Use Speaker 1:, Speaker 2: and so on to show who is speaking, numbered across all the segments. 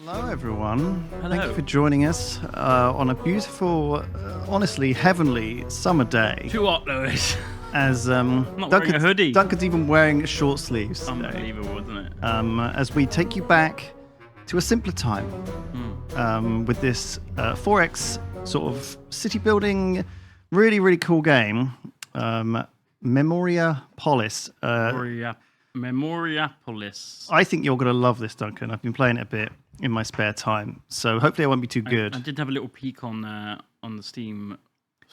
Speaker 1: Hello, everyone.
Speaker 2: Hello.
Speaker 1: Thank you for joining us on a beautiful, honestly heavenly summer day.
Speaker 2: Too hot, Lewis.
Speaker 1: As
Speaker 2: not wearing a hoodie.
Speaker 1: Duncan's even wearing short sleeves today.
Speaker 2: Unbelievable, isn't it?
Speaker 1: As we take you back to a simpler time with this 4X sort of city building, really, really cool game, Memoriapolis.
Speaker 2: Memoriapolis.
Speaker 1: I think you're going to love this, Duncan. I've been playing it a bit in my spare time, so hopefully it won't be too good.
Speaker 2: I did have a little peek on the Steam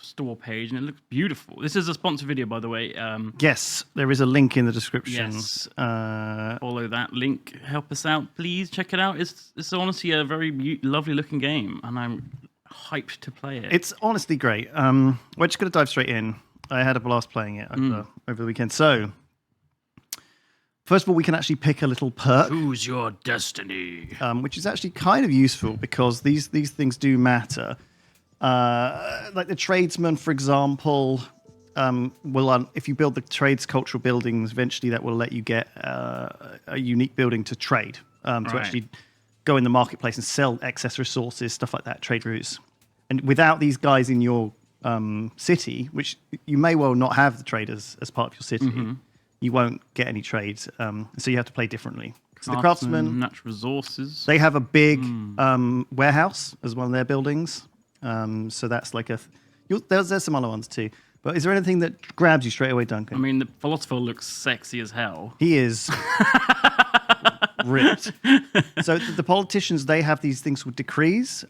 Speaker 2: store page, and it looks beautiful. This is a sponsored video, by the way.
Speaker 1: Yes, there is a link in the description.
Speaker 2: Yes. Follow that link. Help us out, please. Check it out. It's honestly a very lovely looking game, and I'm hyped to play it.
Speaker 1: It's honestly great. We're just going to dive straight in. I had a blast playing it over the weekend. So, first of all, we can actually pick a little perk.
Speaker 2: Choose your destiny.
Speaker 1: Which is actually kind of useful because these things do matter. Like the tradesman, for example, will if you build the trades cultural buildings, eventually that will let you get a unique building to trade, to actually go in the marketplace and sell excess resources, stuff like that, trade routes. And without these guys in your city, which you may well not have the traders as part of your city, you won't get any trades. So you have to play differently. So the craftsmen,
Speaker 2: natural resources,
Speaker 1: they have a big warehouse as one of their buildings. So that's like there's some other ones too. But is there anything that grabs you straight away, Duncan?
Speaker 2: I mean, the philosopher looks sexy as hell.
Speaker 1: He is ripped. So the politicians, they have these things called decrees,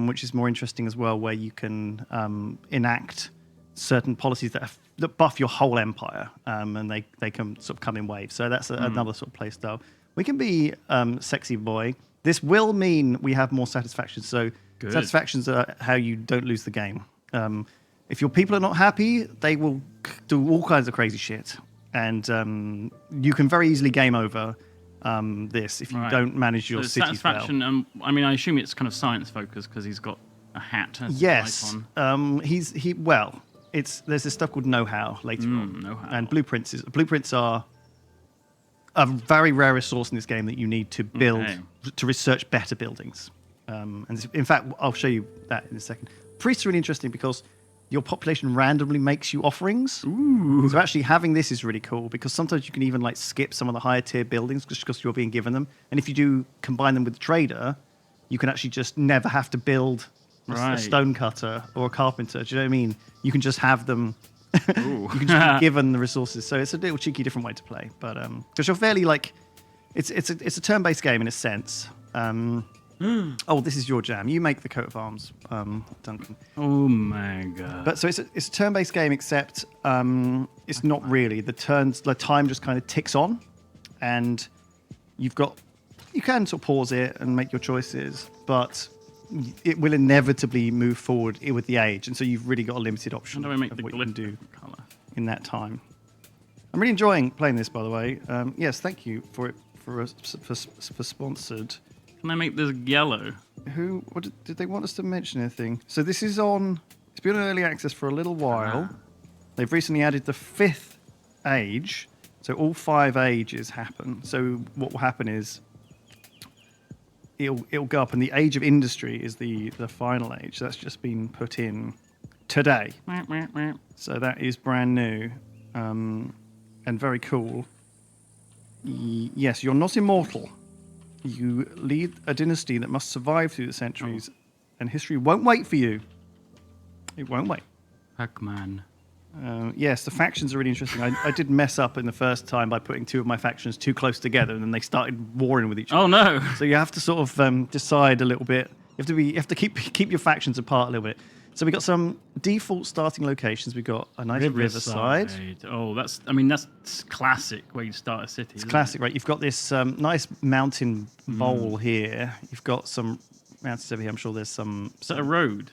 Speaker 1: which is more interesting as well, where you can enact certain policies that buff your whole empire, and they can sort of come in waves. So that's another sort of play style. We can be sexy boy. This will mean we have more satisfactions. So
Speaker 2: Good.
Speaker 1: Satisfactions are how you don't lose the game. If your people are not happy, they will do all kinds of crazy shit. And you can very easily game over this if you don't manage your city well.
Speaker 2: Satisfaction, I mean, I assume it's kind of science focused because he's got a hat.
Speaker 1: Yes.
Speaker 2: Icon.
Speaker 1: There's this stuff called know-how later on.
Speaker 2: Know-how.
Speaker 1: And blueprints are a very rare resource in this game that you need to build, to research better buildings. And in fact, I'll show you that in a second. Priests are really interesting because your population randomly makes you offerings.
Speaker 2: Ooh.
Speaker 1: So actually having this is really cool because sometimes you can even like skip some of the higher tier buildings just because you're being given them. And if you do combine them with the trader, you can actually just never have to build a stone cutter or a carpenter. Do you know what I mean? You can just have them. You can just be given the resources. So it's a little cheeky different way to play. But because you're fairly like, it's a turn-based game in a sense. Oh, this is your jam. You make the coat of arms, Duncan.
Speaker 2: Oh my god!
Speaker 1: But so it's a turn-based game, except it's not really. The time just kind of ticks on, and you can sort of pause it and make your choices, but it will inevitably move forward with the age, and so you've really got a limited option of what you can do in that time. I'm really enjoying playing this, by the way. Yes, thank you for sponsored.
Speaker 2: Can I make this yellow?
Speaker 1: Did they want us to mention anything? So this is it's been on early access for a little while. They've recently added the 5th age. So all 5 ages happen. So what will happen is it'll go up, and the age of industry is the final age. That's just been put in today. So that is brand new and very cool. Yes, you're not immortal. You lead a dynasty that must survive through the centuries, and history won't wait for you. It won't wait.
Speaker 2: Pac Man.
Speaker 1: Yes, the factions are really interesting. I did mess up in the first time by putting 2 of my factions too close together, and then they started warring with each other.
Speaker 2: Oh no!
Speaker 1: So you have to sort of decide a little bit. You have to keep your factions apart a little bit. So we got some default starting locations. We got a nice riverside.
Speaker 2: Oh, that's classic where you start a city.
Speaker 1: It's classic, right? You've got this nice mountain bowl here. You've got some mountains over here. I'm sure there's some.
Speaker 2: Is that a road?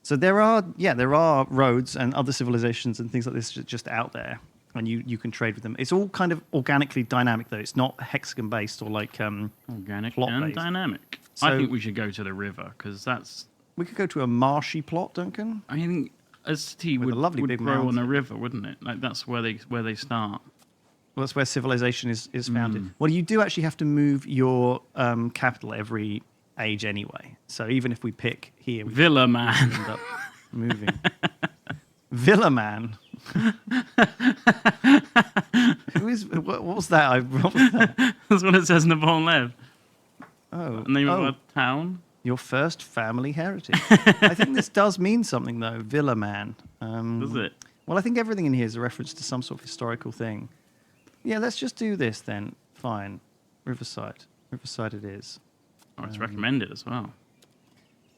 Speaker 1: So there are roads and other civilizations and things like this just out there, and you can trade with them. It's all kind of organically dynamic, though. It's not hexagon based or like
Speaker 2: organic
Speaker 1: plot-based.
Speaker 2: and dynamic.
Speaker 1: So,
Speaker 2: I think we should go to the river because that's.
Speaker 1: We could go to a marshy plot, Duncan.
Speaker 2: I think a city would grow on a river, wouldn't it? Like that's where they start.
Speaker 1: Well, that's where civilization is founded. Well, you do actually have to move your capital every age anyway. So even if we pick here, we
Speaker 2: Villa Man.
Speaker 1: end up moving. Villa Man. What was that? What was that?
Speaker 2: That's what it says in the bottom left.
Speaker 1: Oh,
Speaker 2: Name of a town.
Speaker 1: Your first family heritage. I think this does mean something, though. Villa Man.
Speaker 2: Does it?
Speaker 1: Well, I think everything in here is a reference to some sort of historical thing. Yeah, let's just do this then. Fine. Riverside. Riverside it is.
Speaker 2: Oh, it's recommended as well.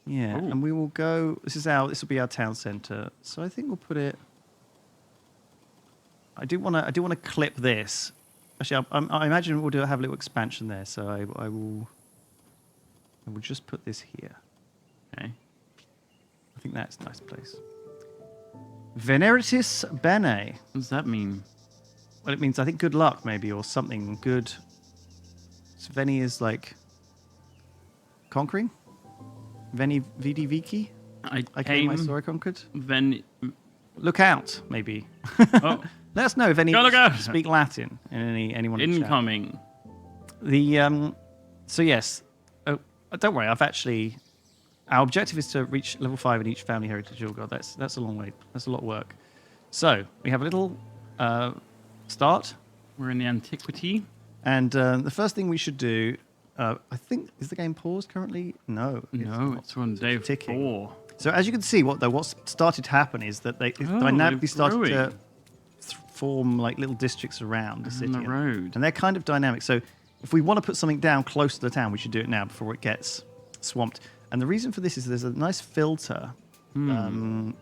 Speaker 1: Yeah,
Speaker 2: Ooh.
Speaker 1: and we will go. This will be our town centre. So I think we'll put it. I do want to clip this. Actually, I imagine we'll have a little expansion there. So I will just put this here.
Speaker 2: Okay.
Speaker 1: I think that's a nice place. Veneritis Bene.
Speaker 2: What does that mean?
Speaker 1: Well, it means, I think, good luck, maybe, or something good. So Veni is like conquering. Veni Vidi Vici. I came, my story conquered. Look out, maybe.
Speaker 2: Oh.
Speaker 1: Let us know if any
Speaker 2: Go.
Speaker 1: speak Latin in anyone. in the chat.
Speaker 2: Incoming.
Speaker 1: So yes. Oh, don't worry. Our objective is to reach level 5 in each family heritage. Oh god, that's a long way. That's a lot of work. So we have a little start.
Speaker 2: We're in the antiquity.
Speaker 1: And the first thing we should do, I think, is the game paused currently? No.
Speaker 2: It's on day
Speaker 1: ticking.
Speaker 2: 4.
Speaker 1: So as you can see, what's started to happen is that they dynamically started to form like little districts around the city.
Speaker 2: the road.
Speaker 1: And they're kind of dynamic. So if we want to put something down close to the town, we should do it now before it gets swamped. And the reason for this is there's a nice filter. Oh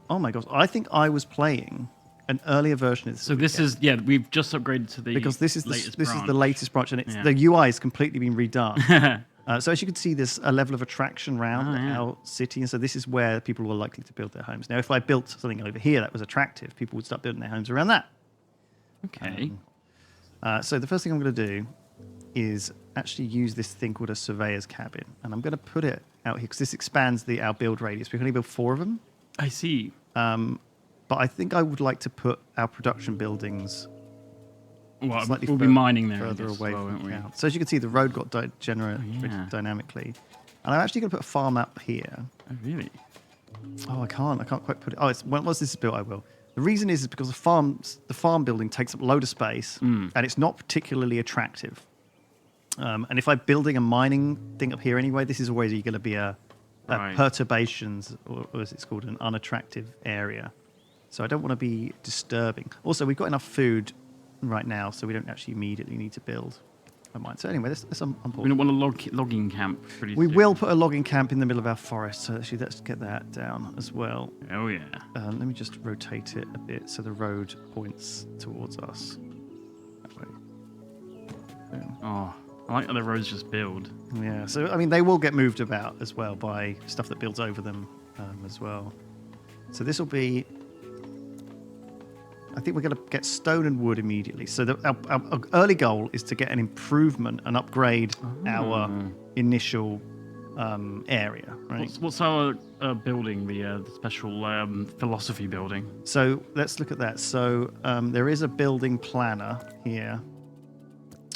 Speaker 1: my gosh. I think I was playing an earlier version of this.
Speaker 2: So this is, we've just upgraded to the
Speaker 1: because this is the latest branch, and
Speaker 2: Yeah.
Speaker 1: the UI has completely been redone. So as you can see, there's a level of attraction around our city, and so this is where people were likely to build their homes. Now, if I built something over here that was attractive, people would start building their homes around that.
Speaker 2: Okay.
Speaker 1: So the first thing I'm going to do is actually use this thing called a surveyor's cabin, and I'm going to put it out here because this expands our build radius. We can only build 4 of them.
Speaker 2: I see.
Speaker 1: But I think I would like to put our production buildings
Speaker 2: Well,
Speaker 1: slightly
Speaker 2: we'll be mining there.
Speaker 1: further away
Speaker 2: well,
Speaker 1: from
Speaker 2: won't we?
Speaker 1: town. So as you can see, the road got generated dynamically. And I'm actually going to put a farm up here.
Speaker 2: Oh, really?
Speaker 1: Oh, I can't quite put it. Oh, once this is built, I will. The reason is because the farm building takes up a load of space, and it's not particularly attractive. And if I'm building a mining thing up here anyway, this is always going to be a perturbations, or as it's called, an unattractive area. So I don't want to be disturbing. Also, we've got enough food right now, so we don't actually immediately need to build a mine. So anyway, let's unpause.
Speaker 2: We don't want a logging camp.
Speaker 1: We will put a logging camp in the middle of our forest, so actually let's get that down as well.
Speaker 2: Oh, yeah.
Speaker 1: Let me just rotate it a bit so the road points towards us. That way. Boom.
Speaker 2: Oh, I like how the roads just build.
Speaker 1: Yeah, so I mean, they will get moved about as well by stuff that builds over them as well. So this will be... I think we're going to get stone and wood immediately. So our early goal is to get an improvement and upgrade our initial area. Right.
Speaker 2: What's our building? The special philosophy building.
Speaker 1: So let's look at that. So there is a building planner here,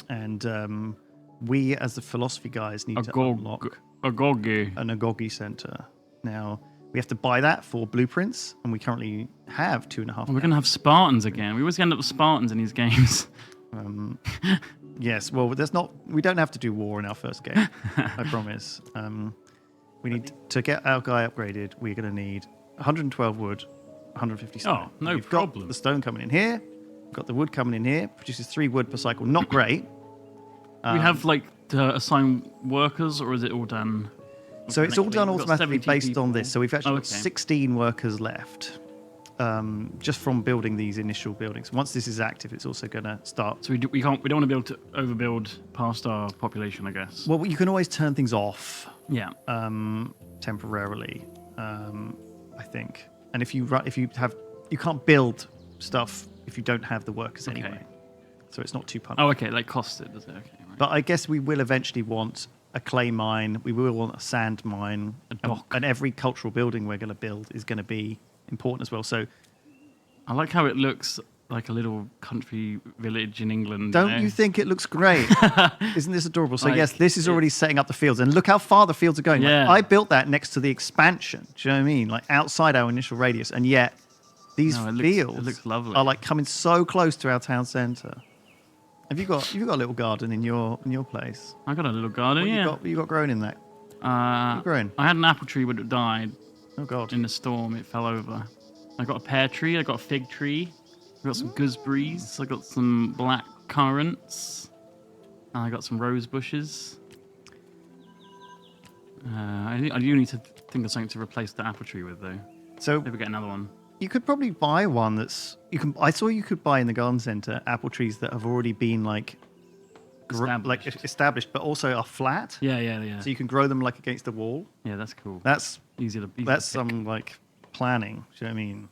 Speaker 1: and we, as the philosophy guys, need to unlock an Agogi Center. Now, we have to buy that for blueprints, and we currently have 2.5.
Speaker 2: We're going to have Spartans again. We always end up with Spartans in these games.
Speaker 1: Yes, well, we don't have to do war in our first game, I promise. We need to get our guy upgraded. We're going to need 112 wood, 150 stone.
Speaker 2: Oh, no
Speaker 1: We've
Speaker 2: problem.
Speaker 1: got the stone coming in here. We've got the wood coming in here. Produces 3 wood per cycle. Not great.
Speaker 2: We have to assign workers, or is it all done?
Speaker 1: So it's all done
Speaker 2: We've got
Speaker 1: automatically
Speaker 2: 70
Speaker 1: based
Speaker 2: people.
Speaker 1: on this. So we've actually got
Speaker 2: okay.
Speaker 1: 16 workers left, just from building these initial buildings. Once this is active, it's also going to start.
Speaker 2: So we don't want to be able to overbuild past our population, I guess.
Speaker 1: Well, you can always turn things off.
Speaker 2: Yeah.
Speaker 1: Temporarily, I think. And if you can't build stuff if you don't have the workers anyway. So it's not too punishing.
Speaker 2: Oh, okay. Like costed, does it? Okay. Right.
Speaker 1: But I guess we will eventually want a clay mine. We will want a sand mine.
Speaker 2: A dock.
Speaker 1: And every cultural building we're going to build is going to be important as well. So
Speaker 2: I like how it looks like a little country village in England.
Speaker 1: Don't you think it looks great? Isn't this adorable? So
Speaker 2: Like,
Speaker 1: yes, this is already setting up the fields, and look how far the fields are going. Like,
Speaker 2: Yeah.
Speaker 1: I built that next to the expansion. Do you know what I mean? Like outside our initial radius, and yet these
Speaker 2: No, it
Speaker 1: fields
Speaker 2: looks lovely.
Speaker 1: are like coming so close to our town centre. Have you got a little garden in your place?
Speaker 2: I got a little garden.
Speaker 1: What
Speaker 2: Yeah.
Speaker 1: you got growing in that? you growing?
Speaker 2: I had an apple tree, but it died
Speaker 1: Oh god.
Speaker 2: in the storm. It fell over. I got a pear tree. I got a fig tree. I got some gooseberries. I got some black currants. And I got some rose bushes. I do need to think of something to replace the apple tree with, though.
Speaker 1: So
Speaker 2: Maybe get another one.
Speaker 1: you could probably buy one that's you can. I saw you could buy in the garden centre apple trees that have already been like established, but also are flat.
Speaker 2: Yeah.
Speaker 1: So you can grow them like against the wall.
Speaker 2: Yeah, that's cool.
Speaker 1: That's
Speaker 2: easy to pick.
Speaker 1: some like planning. Do you know what I mean?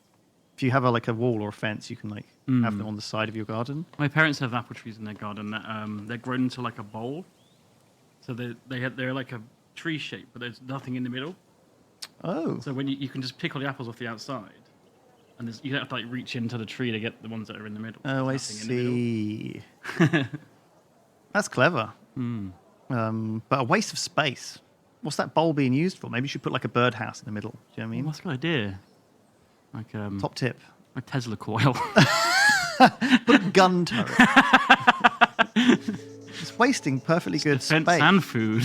Speaker 1: If you have like a wall or a fence, you can like have them on the side of your garden.
Speaker 2: My parents have apple trees in their garden that they're grown into like a bowl. So they're like a tree shape, but there's nothing in the middle.
Speaker 1: Oh,
Speaker 2: So when you can just pick all the apples off the outside, and you don't have to like reach into the tree to get the ones that are in the middle.
Speaker 1: I
Speaker 2: There's nothing in the
Speaker 1: see. That's clever.
Speaker 2: middle.
Speaker 1: But a waste of space. What's that bowl being used for? Maybe you should put like a birdhouse in the middle. Do you know what I mean?
Speaker 2: That's a good idea. Like
Speaker 1: Top tip.
Speaker 2: a Tesla coil.
Speaker 1: Put a gun turret. It's wasting perfectly good
Speaker 2: Fence
Speaker 1: space.
Speaker 2: and food.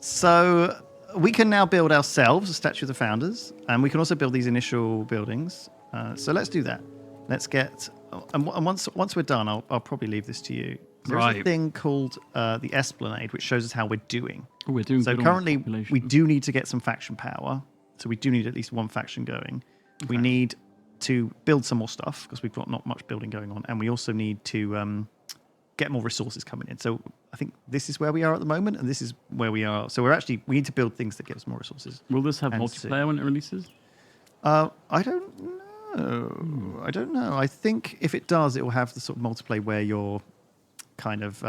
Speaker 1: So we can now build ourselves a statue of the founders, and we can also build these initial buildings. So let's do that. Let's get, and once we're done, I'll probably leave this to you. There's a
Speaker 2: Right.
Speaker 1: thing called the Esplanade, which shows us how we're doing.
Speaker 2: Oh, we're doing
Speaker 1: So
Speaker 2: good on
Speaker 1: currently,
Speaker 2: population.
Speaker 1: we do need to get some faction power. So we do need at least one faction going. We need to build some more stuff because we've got not much building going on, and we also need to get more resources coming in. So I think this is where we are at the moment, and this is where we are. So we need to build things that give us more resources.
Speaker 2: Will this have
Speaker 1: and
Speaker 2: multiplayer when it releases?
Speaker 1: I don't know. I don't know. I think if it does, it will have the sort of multiplayer where you're kind of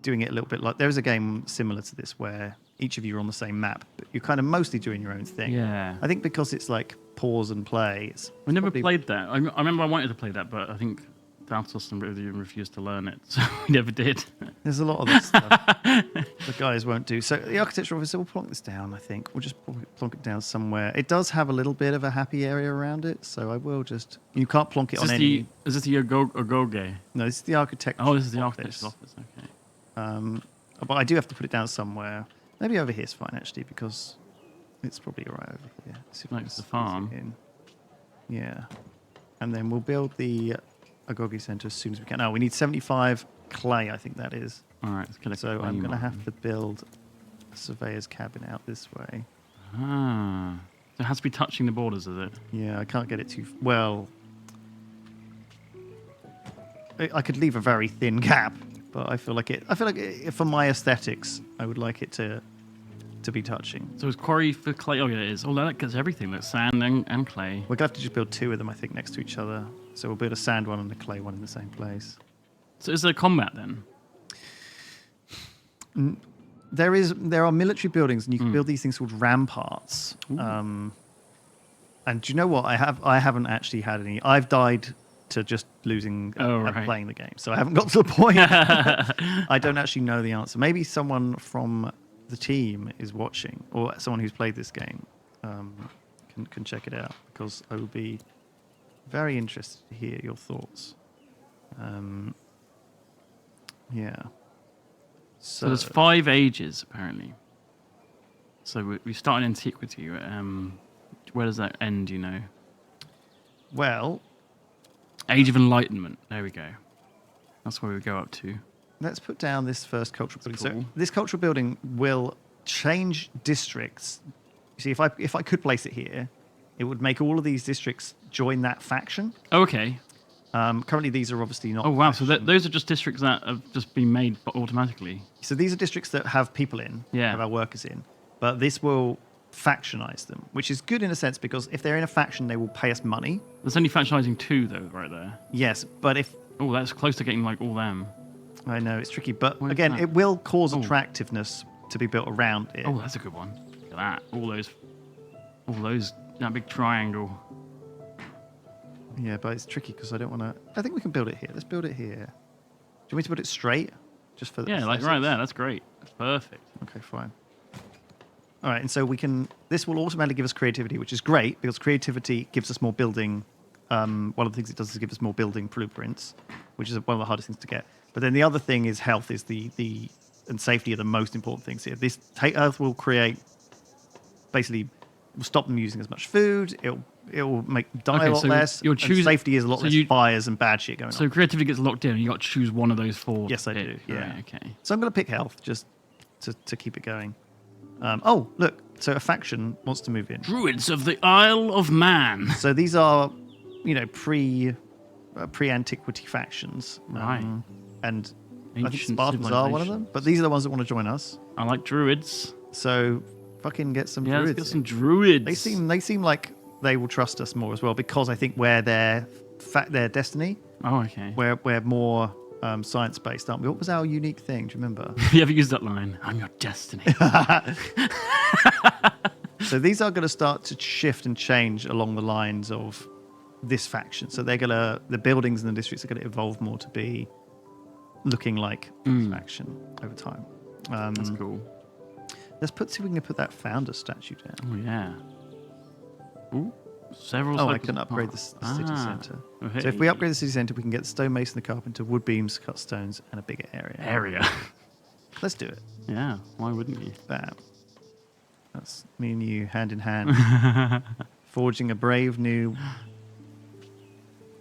Speaker 1: doing it a little bit like there is a game similar to this where each of you are on the same map, but you're kind of mostly doing your own thing.
Speaker 2: Yeah.
Speaker 1: I think because it's like pause and play. It's
Speaker 2: We never
Speaker 1: probably-
Speaker 2: played that. I remember I wanted to play that, but I think Daltos and really refused to learn it, so we never did.
Speaker 1: There's a lot of this stuff the guys won't do. So the architecture officer, we'll plonk this down, I think. We'll just plonk it down somewhere. It does have a little bit of a happy area around it, so I will just... You can't plonk it on any...
Speaker 2: Is this the Agoge?
Speaker 1: No, this is the architect.
Speaker 2: Oh, this is the architect's office. Okay.
Speaker 1: But I do have to put it down somewhere. Maybe over here is fine, actually, because it's probably all right over here. See if I
Speaker 2: Like
Speaker 1: can
Speaker 2: the
Speaker 1: squeeze it
Speaker 2: farm.
Speaker 1: in. Yeah. And then we'll build the Agoge Centre as soon as we can. Oh, we need 75 clay, I think that is.
Speaker 2: All right, let's get a
Speaker 1: So I'm
Speaker 2: claim
Speaker 1: going to
Speaker 2: on.
Speaker 1: have to build a surveyor's cabin out this way.
Speaker 2: Ah. So it has to be touching the borders, is it?
Speaker 1: Yeah, I can't get it too... Well... I could leave a very thin gap, but I feel like for my aesthetics, I would like it to be touching.
Speaker 2: So it's quarry for clay. Oh, yeah, it is. Oh, that gets everything. That's sand and clay.
Speaker 1: We're going to have to just build two of them, I think, next to each other. So we'll build a sand one and a clay one in the same place.
Speaker 2: So is there combat then?
Speaker 1: There are military buildings, and you can build these things called ramparts. And do you know what? I haven't actually had any. I've died to just losing and playing the game, so I haven't got to the point. I don't actually know the answer. Maybe someone from the team is watching, or someone who's played this game can check it out, because I will be very interested to hear your thoughts. Yeah.
Speaker 2: So there's 5 ages, apparently. So we start in antiquity. Where does that end, you know?
Speaker 1: Well,
Speaker 2: Age of Enlightenment. There we go. That's where we go up to.
Speaker 1: let's put down this first cultural building.
Speaker 2: cool.
Speaker 1: So this cultural building will change districts. You see, if I could place it here, it would make all of these districts join that faction.
Speaker 2: Oh, okay.
Speaker 1: Currently, these are obviously not.
Speaker 2: Oh, wow. So
Speaker 1: faction.
Speaker 2: those are just districts that have just been made automatically.
Speaker 1: So these are districts that have people in,
Speaker 2: Yeah.
Speaker 1: have our workers in, but this will factionize them, which is good in a sense because if they're in a faction, they will pay us money.
Speaker 2: There's only factionalizing 2, though, right there.
Speaker 1: Yes, but if
Speaker 2: Oh, that's close to getting, like, all them.
Speaker 1: I know it's tricky, but
Speaker 2: Where's
Speaker 1: again,
Speaker 2: that?
Speaker 1: it will cause
Speaker 2: Oh.
Speaker 1: attractiveness to be built around it.
Speaker 2: Oh, that's a good one. Look at that. All those, that big triangle.
Speaker 1: Yeah, but it's tricky because I don't want to. I think we can build it here. Let's build it here. Do you want me to put it straight? Just for the
Speaker 2: Yeah, like right there. That's great. That's perfect.
Speaker 1: Okay, fine. All right, and so we can. This will automatically give us creativity, which is great because creativity gives us more building. One of the things it does is give us more building blueprints, which is one of the hardest things to get. But then the other thing is health is the and safety are the most important things here. This Earth will create basically will stop them using as much food. It'll make them die a lot less.
Speaker 2: You'll choose,
Speaker 1: and safety is a lot less fires and bad shit going on.
Speaker 2: So creativity gets locked in, and you got to choose one of those four.
Speaker 1: Yes, I do. Yeah.
Speaker 2: Right, okay.
Speaker 1: So I'm going to pick health just to keep it going. Oh, look. So a faction wants to move in.
Speaker 2: Druids of the Isle of Man.
Speaker 1: So these are, pre-antiquity factions.
Speaker 2: Right.
Speaker 1: And I think
Speaker 2: Ancient
Speaker 1: Spartans are one of them. But these are the ones that want to join us.
Speaker 2: I like druids.
Speaker 1: So fucking get some
Speaker 2: Yeah,
Speaker 1: druids.
Speaker 2: let's get some druids.
Speaker 1: They seem like they will trust us more as well because I think we're their destiny.
Speaker 2: Oh, okay.
Speaker 1: We're more science-based, aren't we? What was our unique thing? Do you remember?
Speaker 2: Have you ever used that line? I'm your destiny.
Speaker 1: So these are going to start to shift and change along the lines of this faction. So the buildings and the districts are going to evolve more to be looking like this faction over time.
Speaker 2: That's cool.
Speaker 1: Let's see if we can put that founder statue down.
Speaker 2: Oh, yeah. Ooh, several.
Speaker 1: Oh, I
Speaker 2: cycles
Speaker 1: can
Speaker 2: of
Speaker 1: upgrade
Speaker 2: parts.
Speaker 1: the city centre.
Speaker 2: Oh, hey.
Speaker 1: So if we upgrade the city centre, we can get the stonemason, the carpenter, wood beams, cut stones, and a bigger area. Let's do it.
Speaker 2: Yeah, why wouldn't you?
Speaker 1: Bam. That's me and you, hand in hand, forging a brave new...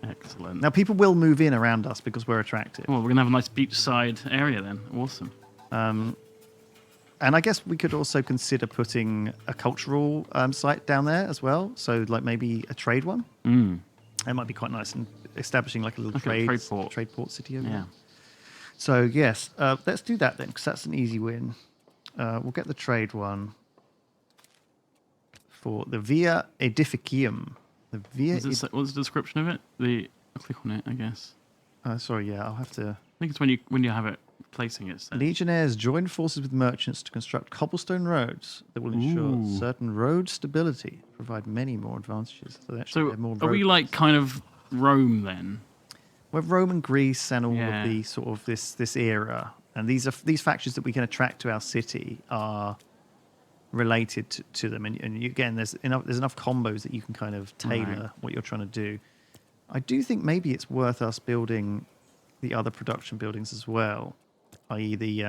Speaker 2: Excellent.
Speaker 1: Now, people will move in around us because we're attractive.
Speaker 2: Well, we're going to have a nice beachside area then. Awesome.
Speaker 1: And I guess we could also consider putting a cultural site down there as well. So, like maybe a trade one. That might be quite nice, and establishing like a little trade port city over there. So, yes, let's do that then, because that's an easy win. We'll get the trade one for the Via Edificium. The Via.
Speaker 2: What's the description of it? I'll click on it, I guess.
Speaker 1: Sorry, yeah, I'll have to.
Speaker 2: I think it's when you have it placing it.
Speaker 1: Legionnaires join forces with merchants to construct cobblestone roads that will ensure certain road stability, provide many more advantages.
Speaker 2: So are we like kind of Rome then?
Speaker 1: We're Rome and Greece and all of the sort of this era, and these factions that we can attract to our city are related to them. And again, there's enough combos that you can kind of tailor what you're trying to do. I do think maybe it's worth us building the other production buildings as well, i.e. the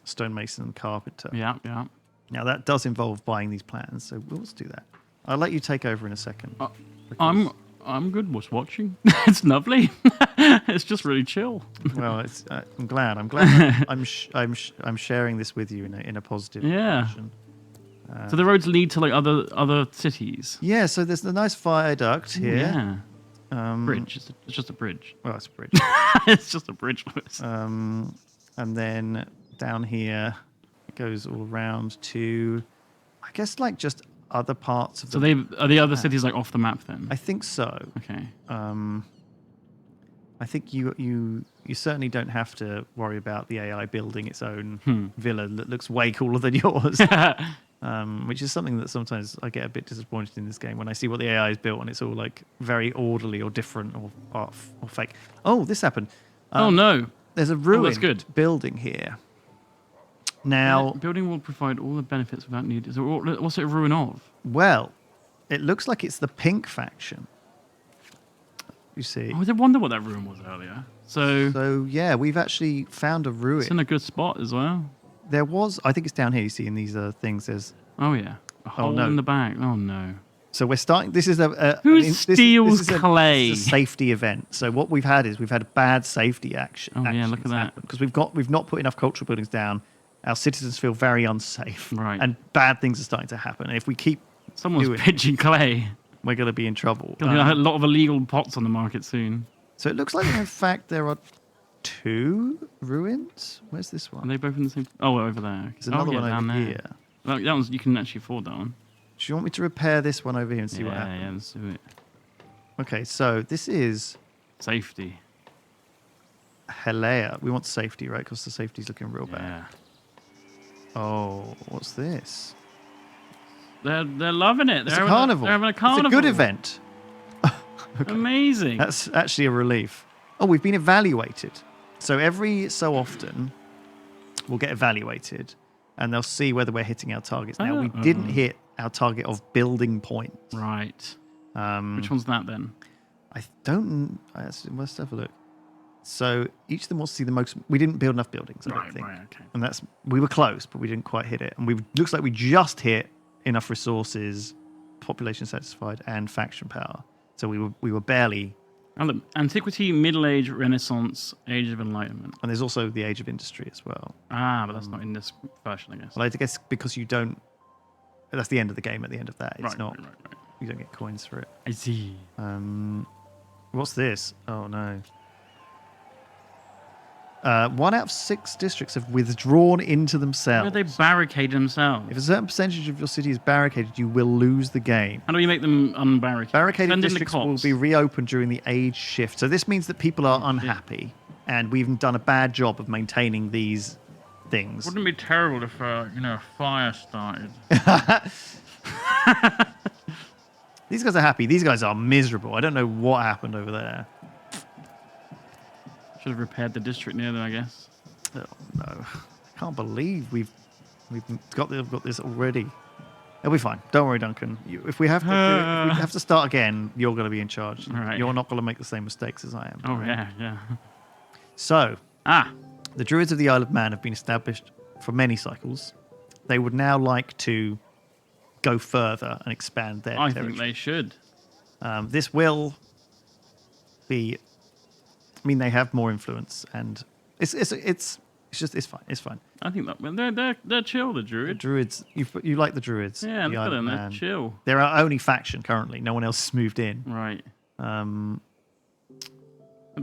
Speaker 1: stonemason and carpenter.
Speaker 2: Yeah.
Speaker 1: Now that does involve buying these plans, so let's do that. I'll let you take over in a second.
Speaker 2: I'm good. Was watching. It's lovely. It's just really chill.
Speaker 1: Well, I'm glad. I'm sharing this with you in a positive fashion.
Speaker 2: So the roads lead to like other cities.
Speaker 1: Yeah. So there's a nice viaduct here.
Speaker 2: Yeah. Bridge. It's just a bridge.
Speaker 1: Well, it's a bridge.
Speaker 2: It's just a bridge, Lewis.
Speaker 1: And then down here, it goes all around to, I guess, like just other parts of
Speaker 2: the... So are the other cities like off the map then?
Speaker 1: I think so.
Speaker 2: Okay.
Speaker 1: I think you certainly don't have to worry about the AI building its own villa that looks way cooler than yours. Which is something that sometimes I get a bit disappointed in this game when I see what the AI has built and it's all like very orderly or different or fake. Oh, this happened.
Speaker 2: Oh no!
Speaker 1: There's a ruined building here. Now,
Speaker 2: building will provide all the benefits without need. What's it a ruin of?
Speaker 1: Well, it looks like it's the pink faction. You see?
Speaker 2: I wonder what that ruin was earlier.
Speaker 1: So yeah, we've actually found a ruin.
Speaker 2: It's in a good spot as well.
Speaker 1: There was, I think it's down here. You see in these things. There's.
Speaker 2: Oh yeah, a hole in the back. Oh no.
Speaker 1: So we're starting. This is
Speaker 2: who steals clay?
Speaker 1: This is a safety event. So what we've had is a bad safety action.
Speaker 2: Oh yeah, look at that.
Speaker 1: Because we've not put enough cultural buildings down. Our citizens feel very unsafe.
Speaker 2: Right.
Speaker 1: And bad things are starting to happen. And if we keep
Speaker 2: someone's pitching clay,
Speaker 1: we're going to be in trouble.
Speaker 2: There'll be a lot of illegal pots on the market soon.
Speaker 1: So it looks like in fact there are 2 ruins. Where's this one?
Speaker 2: Are they both in the same? Oh, over there.
Speaker 1: There's another one over here.
Speaker 2: Well, that one's you can actually afford that one.
Speaker 1: Do you want me to repair this one over here and see what happens?
Speaker 2: Yeah, let's do it.
Speaker 1: Okay, so this is
Speaker 2: safety.
Speaker 1: Helea. We want safety, right? Because the safety's looking real bad.
Speaker 2: Yeah.
Speaker 1: Oh, what's this?
Speaker 2: They're loving it.
Speaker 1: It's a carnival.
Speaker 2: They're having a carnival.
Speaker 1: It's a good event.
Speaker 2: Amazing.
Speaker 1: That's actually a relief. Oh, we've been evaluated. So every so often, we'll get evaluated, and they'll see whether we're hitting our targets. Now, we didn't hit our target of building points.
Speaker 2: Right. Which one's that then?
Speaker 1: I don't... Let's have a look. So each of them will see the most... We didn't build enough buildings, I don't think.
Speaker 2: Right, okay.
Speaker 1: And that's... We were close, but we didn't quite hit it. And looks like we just hit enough resources, population satisfied, and faction power. So we were barely...
Speaker 2: And look, Antiquity, Middle Age, Renaissance, Age of Enlightenment.
Speaker 1: And there's also the Age of Industry as well.
Speaker 2: Ah, but that's not in this version, I guess.
Speaker 1: Well, I guess because you don't... That's the end of the game at the end of that. It's not...
Speaker 2: Right.
Speaker 1: You don't get coins for it.
Speaker 2: I see.
Speaker 1: What's this? Oh, no. 1 out of 6 districts have withdrawn into themselves.
Speaker 2: Where they barricade themselves.
Speaker 1: If a certain percentage of your city is barricaded, you will lose the game.
Speaker 2: How do we make them unbarricaded?
Speaker 1: Barricaded districts will be reopened during the age shift. So this means that people are unhappy, and we've done a bad job of maintaining these things.
Speaker 2: Wouldn't it be terrible if, a fire started?
Speaker 1: These guys are happy. These guys are miserable. I don't know what happened over there.
Speaker 2: Should have repaired the district near them, I guess.
Speaker 1: Oh, no. I can't believe we've got this already. It'll be fine. Don't worry, Duncan. If we have to start again, you're going to be in charge.
Speaker 2: Right.
Speaker 1: You're not going to make the same mistakes as I am.
Speaker 2: Oh, yeah.
Speaker 1: So, the Druids of the Isle of Man have been established for many cycles. They would now like to go further and expand their territory.
Speaker 2: I think they should.
Speaker 1: This will be... I mean, they have more influence, and it's fine. It's fine.
Speaker 2: I think that they're chill. The Druids.
Speaker 1: The Druids, you like the Druids?
Speaker 2: Yeah, look at them. They're chill.
Speaker 1: They're our only faction currently. No one else has moved in.
Speaker 2: Right. We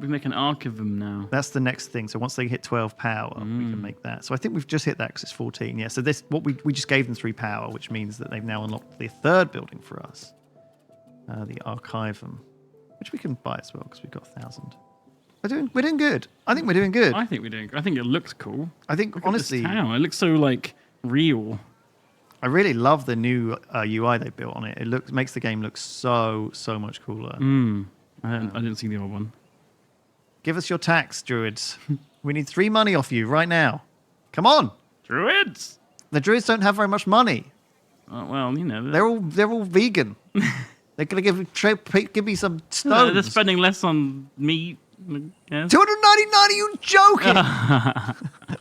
Speaker 2: make an arc of them now.
Speaker 1: That's the next thing. So once they hit 12 power, we can make that. So I think we've just hit that because it's 14. Yeah. So we just gave them 3 power, which means that they've now unlocked the 3rd building for us, the Archivum, which we can buy as well because we've got 1,000. We're doing good. I think we're doing good.
Speaker 2: I think we're doing good. I think it looks cool.
Speaker 1: I think,
Speaker 2: Look
Speaker 1: honestly...
Speaker 2: at this town. It looks so, real.
Speaker 1: I really love the new UI they built on it. It makes the game look so much cooler.
Speaker 2: I didn't see the old one.
Speaker 1: Give us your tax, Druids. We need 3 money off you right now. Come on.
Speaker 2: Druids!
Speaker 1: The Druids don't have very much money.
Speaker 2: Well,
Speaker 1: They're all vegan. They're going to give me some stones.
Speaker 2: They're spending less on meat. Yes.
Speaker 1: 299? Are you joking? I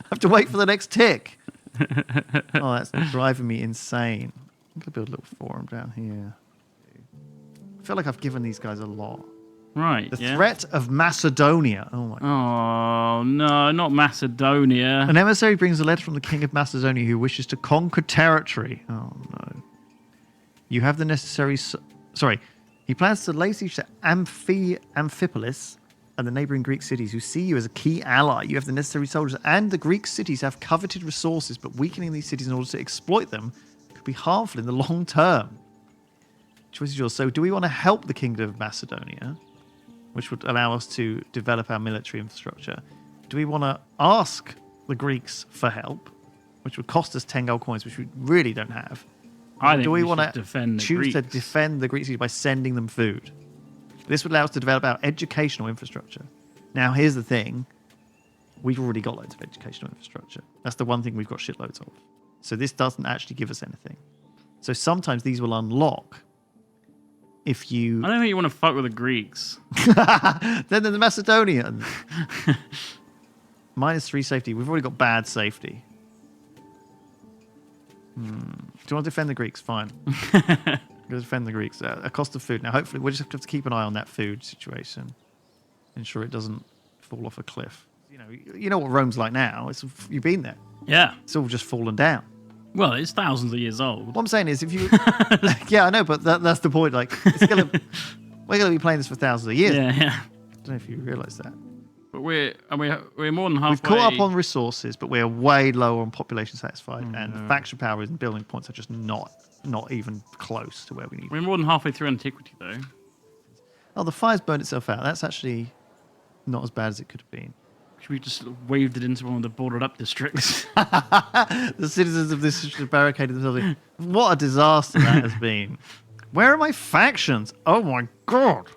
Speaker 1: have to wait for the next tick. Oh, that's driving me insane. I'm going to build a little forum down here. I feel like I've given these guys a lot.
Speaker 2: Right.
Speaker 1: The threat of Macedonia. Oh, my God.
Speaker 2: Oh, no, not Macedonia.
Speaker 1: An emissary brings a letter from the King of Macedonia who wishes to conquer territory. Oh, no. You have the necessary... He plans to lay siege to Amphipolis and the neighboring Greek cities who see you as a key ally. You have the necessary soldiers, and the Greek cities have coveted resources, but weakening these cities in order to exploit them could be harmful in the long term. Choice is yours. So do we want to help the Kingdom of Macedonia, which would allow us to develop our military infrastructure? Do we want to ask the Greeks for help, which would cost us 10 gold coins, which we really don't have?
Speaker 2: I think
Speaker 1: do we
Speaker 2: want to
Speaker 1: choose to defend the Greek cities by sending them food? This would allow us to develop our educational infrastructure. Now, here's the thing. We've already got loads of educational infrastructure. That's the one thing we've got shitloads of. So this doesn't actually give us anything. So sometimes these will unlock if you...
Speaker 2: I don't think you want to fuck with the Greeks.
Speaker 1: Then the Macedonians. -3 safety. We've already got bad safety. Do you want to defend the Greeks? Fine. Go defend the Greeks. A cost of food. Now, hopefully, we'll just have to keep an eye on that food situation. Ensure it doesn't fall off a cliff. You know what Rome's like now. You've been there.
Speaker 2: Yeah.
Speaker 1: It's all just fallen down.
Speaker 2: Well, it's thousands of years old.
Speaker 1: What I'm saying is, if you... Yeah, I know, but that's the point. We're going to be playing this for thousands of years.
Speaker 2: Yeah.
Speaker 1: I don't know if you realise that.
Speaker 2: But we're more than halfway.
Speaker 1: We've caught up on resources, but we're way lower on population satisfied, and faction powers and building points are just not even close to where we need.
Speaker 2: We're more than halfway through Antiquity, though.
Speaker 1: Oh, the fire's burned itself out. That's actually not as bad as it could have been.
Speaker 2: Should we just waved it into one of the boarded up districts?
Speaker 1: The citizens of this district barricaded themselves. What a disaster that has been. Where are my factions? Oh my God.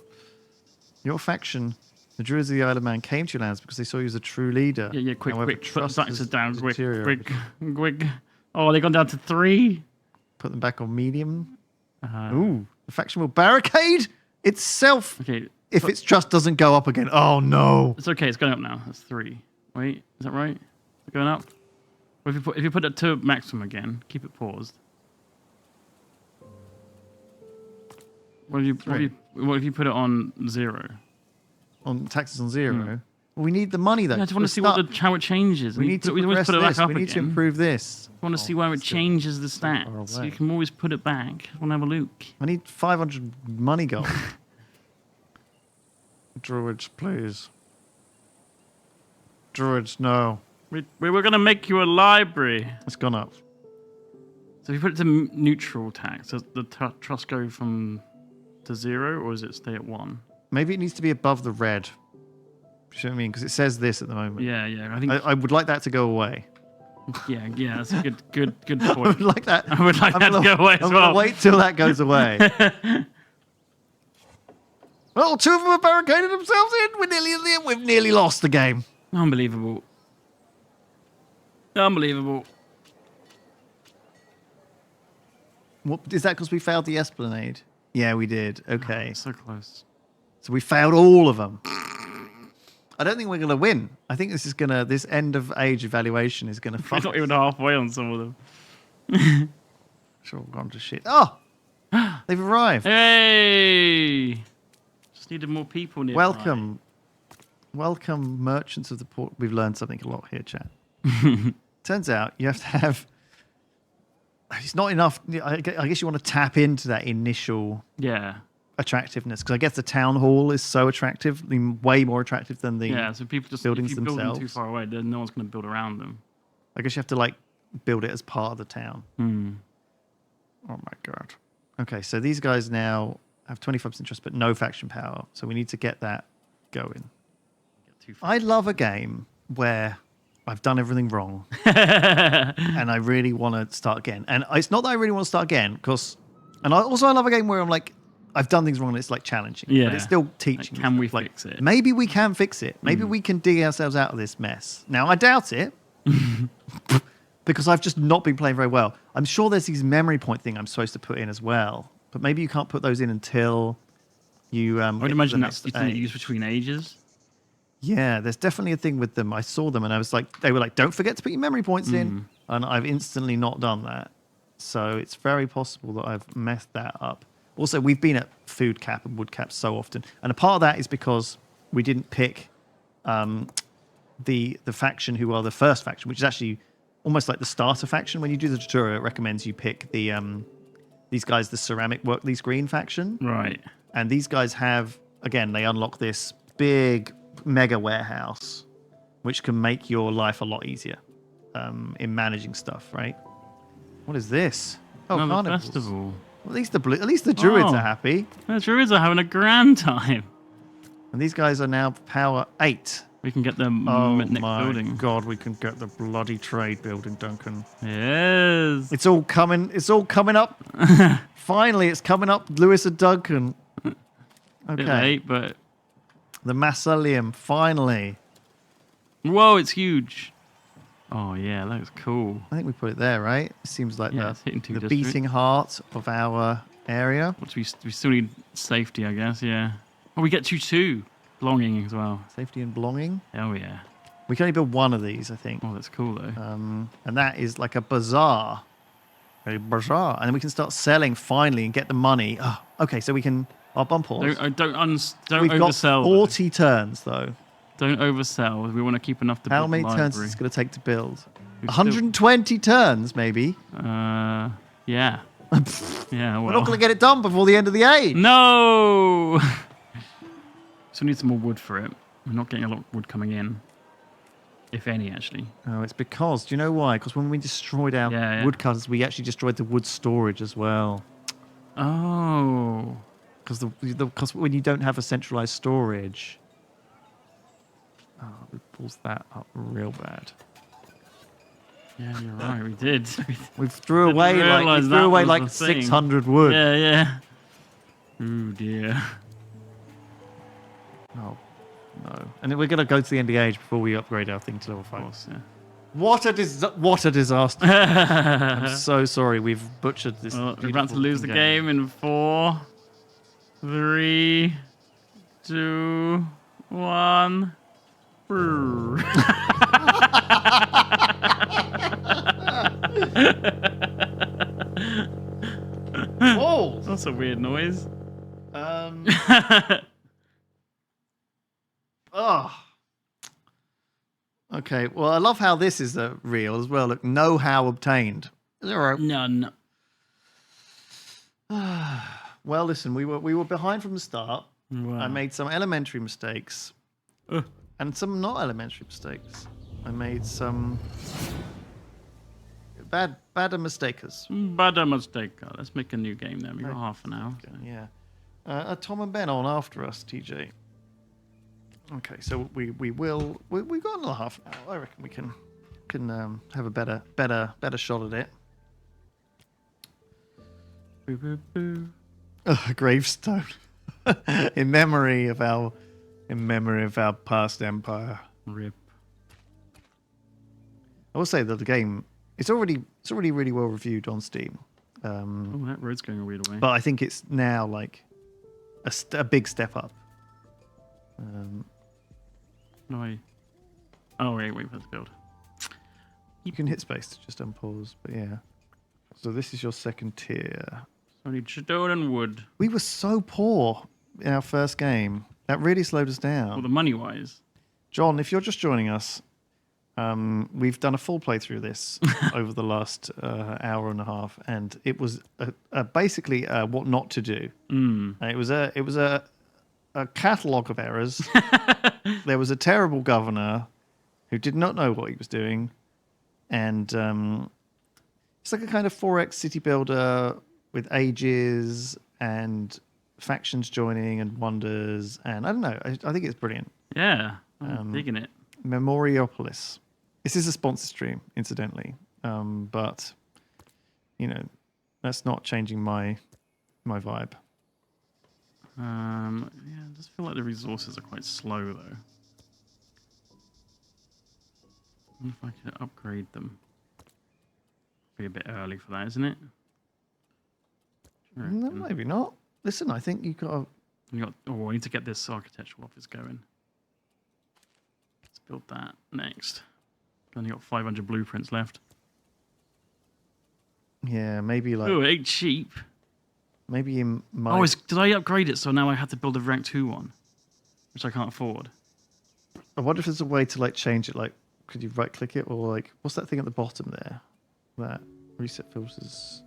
Speaker 1: Your faction, the Druids of the Isle of Man, came to your lands because they saw you as a true leader.
Speaker 2: Yeah, quick,
Speaker 1: However,
Speaker 2: quick. Put
Speaker 1: trust
Speaker 2: Saxons
Speaker 1: has
Speaker 2: down, quick,
Speaker 1: deteriorated.
Speaker 2: quick. Oh, they've gone down to 3.
Speaker 1: Put them back on medium.
Speaker 2: Uh,
Speaker 1: Ooh, the faction will barricade itself
Speaker 2: Okay,
Speaker 1: if its trust doesn't go up again. Oh no!
Speaker 2: it's okay. It's going up now. That's 3. Wait, is that right? It's going up. Well, if you put it to maximum again, keep it paused. What if you put it on 0?
Speaker 1: On taxes on 0. Well, we need the money though.
Speaker 2: Yeah, I just want to see how it changes.
Speaker 1: We need to
Speaker 2: we always
Speaker 1: progress
Speaker 2: put it back
Speaker 1: this.
Speaker 2: up
Speaker 1: We need to
Speaker 2: again.
Speaker 1: improve this.
Speaker 2: I want to see where it changes the stats. So you can always put it back. I want to have a look.
Speaker 1: I need 500 money gold. Druids, please. Druids, no.
Speaker 2: We were going to make you a library.
Speaker 1: It's gone up.
Speaker 2: So if you put it to neutral tax, does the trust go to 0 or does it stay at 1?
Speaker 1: Maybe it needs to be above the red. You know what I mean? Because it says this at the moment.
Speaker 2: Yeah. I think.
Speaker 1: I would like that to go away.
Speaker 2: Yeah. That's a good
Speaker 1: I
Speaker 2: point.
Speaker 1: would like that.
Speaker 2: I would like that to go away as
Speaker 1: I'm
Speaker 2: well.
Speaker 1: gonna wait till that goes away. Well, 2 of them have barricaded themselves in. We've nearly lost the game.
Speaker 2: Unbelievable.
Speaker 1: What is that? Because we failed the Esplanade? Yeah, we did. Okay,
Speaker 2: So close.
Speaker 1: so we failed all of them. I don't think we're gonna win. I think this end of age evaluation is gonna
Speaker 2: We're
Speaker 1: fuck.
Speaker 2: not even halfway on some of them.
Speaker 1: Sure, gone to shit. Oh, they've arrived.
Speaker 2: Hey! Just needed more people nearby.
Speaker 1: Welcome, merchants of the port. We've learned something a lot here, chat. Turns out you have to have. It's not enough. I guess you want to tap into that initial
Speaker 2: Yeah.
Speaker 1: attractiveness because I guess the town hall is so attractive, way more attractive than the.
Speaker 2: Yeah, so people just
Speaker 1: buildings
Speaker 2: if you build them too
Speaker 1: themselves.
Speaker 2: far away, then no one's going to build around them.
Speaker 1: I guess you have to like build it as part of the town.
Speaker 2: Hmm.
Speaker 1: Oh my god. Okay, so these guys now have 25% interest but no faction power, so we need to get that going.
Speaker 2: Too far.
Speaker 1: I love a game where I've done everything wrong and I really want to start again. And it's not that I really want to start again because, and I love a game where I'm like, I've done things wrong and it's like challenging,
Speaker 2: Yeah.
Speaker 1: but it's still teaching.
Speaker 2: Like, can
Speaker 1: me
Speaker 2: we
Speaker 1: stuff.
Speaker 2: fix it?
Speaker 1: Maybe we can fix it. Maybe we can dig ourselves out of this mess. Now I doubt it because I've just not been playing very well. I'm sure there's these memory point thing I'm supposed to put in as well, but maybe you can't put those in until you.
Speaker 2: I would imagine that's you think used between ages.
Speaker 1: Yeah, there's definitely a thing with them. I saw them and I was like, they were like, don't forget to put your memory points in. And I've instantly not done that. So it's very possible that I've messed that up. Also, we've been at food cap and wood cap so often. And a part of that is because we didn't pick the faction who are the first faction, which is actually almost like the starter faction. When you do the tutorial, it recommends you pick these guys, the ceramic work, these green faction.
Speaker 2: Right.
Speaker 1: And these guys have, again, they unlock this big mega warehouse, which can make your life a lot easier in managing stuff, right? What is this? Oh,
Speaker 2: Another
Speaker 1: carnivals.
Speaker 2: festival.
Speaker 1: Well, at least the druids
Speaker 2: Oh.
Speaker 1: are happy.
Speaker 2: The Druids are having a grand time.
Speaker 1: And these guys are now power 8.
Speaker 2: We can get them
Speaker 1: Oh
Speaker 2: next
Speaker 1: my
Speaker 2: building.
Speaker 1: god, we can get the bloody trade building, Duncan.
Speaker 2: Yes.
Speaker 1: It's all coming up. Finally, it's coming up, Lewis and Duncan.
Speaker 2: Bit
Speaker 1: Okay.
Speaker 2: late, but
Speaker 1: The mausoleum, finally.
Speaker 2: whoa, it's huge. Oh yeah, that looks cool.
Speaker 1: I think we put it there, right? It seems like
Speaker 2: Yeah, it's hitting 2
Speaker 1: the
Speaker 2: districts.
Speaker 1: beating heart of our area.
Speaker 2: Which we still need safety, I guess. Yeah. Oh, we get 2 belonging as well.
Speaker 1: Safety and belonging.
Speaker 2: Oh yeah.
Speaker 1: We can only build one of these, I think.
Speaker 2: Oh, that's cool though.
Speaker 1: And that is like a bazaar. A bazaar. And then we can start selling finally and get the money. Oh, okay, so we can... Our bump horse.
Speaker 2: Don't
Speaker 1: We've got
Speaker 2: oversell.
Speaker 1: 40 turns, though.
Speaker 2: Don't oversell. We want to keep enough to
Speaker 1: How
Speaker 2: build
Speaker 1: many
Speaker 2: the
Speaker 1: turns is
Speaker 2: library.
Speaker 1: it going to take to build?
Speaker 2: We've still-
Speaker 1: 120 turns, maybe.
Speaker 2: Yeah. Yeah. Well.
Speaker 1: We're not going to get it done before the end of the age.
Speaker 2: No. So we need some more wood for it. We're not getting a lot of wood coming in, if any, actually.
Speaker 1: Oh, it's because, do you know why? Because when we destroyed our
Speaker 2: Yeah.
Speaker 1: woodcutters, we actually destroyed the wood storage as well.
Speaker 2: Oh.
Speaker 1: Because when you don't have a centralized storage, it pulls that up real bad.
Speaker 2: Yeah, you're right. We did.
Speaker 1: We threw away
Speaker 2: realise that was
Speaker 1: like
Speaker 2: the thing.
Speaker 1: 600 wood.
Speaker 2: Yeah. Oh dear.
Speaker 3: Oh, no. And then we're going to go to the end of the age before we upgrade our thing to level
Speaker 2: Of
Speaker 3: 5.
Speaker 2: course, yeah.
Speaker 3: What a disaster. I'm so sorry. We've butchered this.
Speaker 2: Well, we're about to
Speaker 3: beautiful
Speaker 2: lose the game in 4, 3, 2, 1.
Speaker 3: Whoa!
Speaker 2: That's a weird noise.
Speaker 1: Oh. Okay. Well, I love how this is real as well. Look, know how obtained. 0.
Speaker 2: None.
Speaker 1: Well, listen, we were behind from the start.
Speaker 2: Wow.
Speaker 1: I made some elementary mistakes and some not elementary mistakes. I made some badder mistakers.
Speaker 2: Bad a mistake. Let's make a new game then. We got half an hour. So.
Speaker 1: Yeah. Tom and Ben on after us, TJ. Okay, so we got another half an hour. I reckon we can have a better shot at it.
Speaker 2: Boo, boo, boo.
Speaker 1: Gravestone. in memory of our past empire.
Speaker 2: Rip.
Speaker 1: I will say that the game it's already really well reviewed on Steam.
Speaker 2: Oh, that road's going a weird way.
Speaker 1: But I think it's now like a big step up.
Speaker 2: No, oh, wait for it to build.
Speaker 1: You can hit space to just unpause, but yeah. So this is your second tier.
Speaker 2: I need stone and wood.
Speaker 1: We were so poor in our first game. That really slowed us down.
Speaker 2: Well, the money-wise.
Speaker 1: John, if you're just joining us, we've done a full playthrough of this over the last hour and a half, and it was basically what not to do. It was a catalogue of errors. There was a terrible governor who did not know what he was doing, and it's like a kind of 4X city builder with ages and factions joining and wonders, and I don't know. I think it's brilliant.
Speaker 2: Yeah, I'm digging it.
Speaker 1: Memoriapolis. This is a sponsor stream, incidentally, but you know that's not changing my vibe.
Speaker 2: Yeah, I just feel like the resources are quite slow though. I wonder if I could upgrade them. Be a bit early for that, isn't it?
Speaker 1: No, maybe not. Listen, I think you got.
Speaker 2: Oh, I need to get this architectural office going. Let's build that next. Only got 500 blueprints left.
Speaker 1: Yeah, maybe like.
Speaker 2: Oh, it ain't cheap.
Speaker 1: Maybe you might.
Speaker 2: Oh, did I upgrade it so now I have to build a rank 2 one? Which I can't afford.
Speaker 1: I wonder if there's a way to like change it. Like, could you right click it or like what's that thing at the bottom there? That reset filters.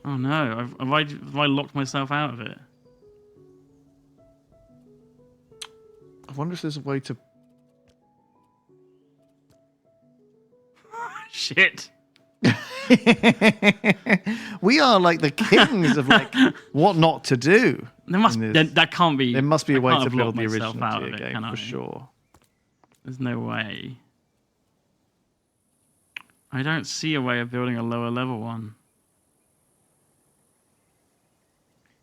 Speaker 2: Oh no, have I locked myself out of it?
Speaker 1: I wonder if there's a way to.
Speaker 2: Shit.
Speaker 1: We are like the kings of like what not to do.
Speaker 2: That can't be.
Speaker 1: There must be a way
Speaker 2: can't
Speaker 1: to
Speaker 2: have
Speaker 1: build
Speaker 2: locked
Speaker 1: the
Speaker 2: myself
Speaker 1: original
Speaker 2: out
Speaker 1: tier
Speaker 2: of it,
Speaker 1: game
Speaker 2: can
Speaker 1: for
Speaker 2: I?
Speaker 1: sure.
Speaker 2: There's no way. I don't see a way of building a lower level one.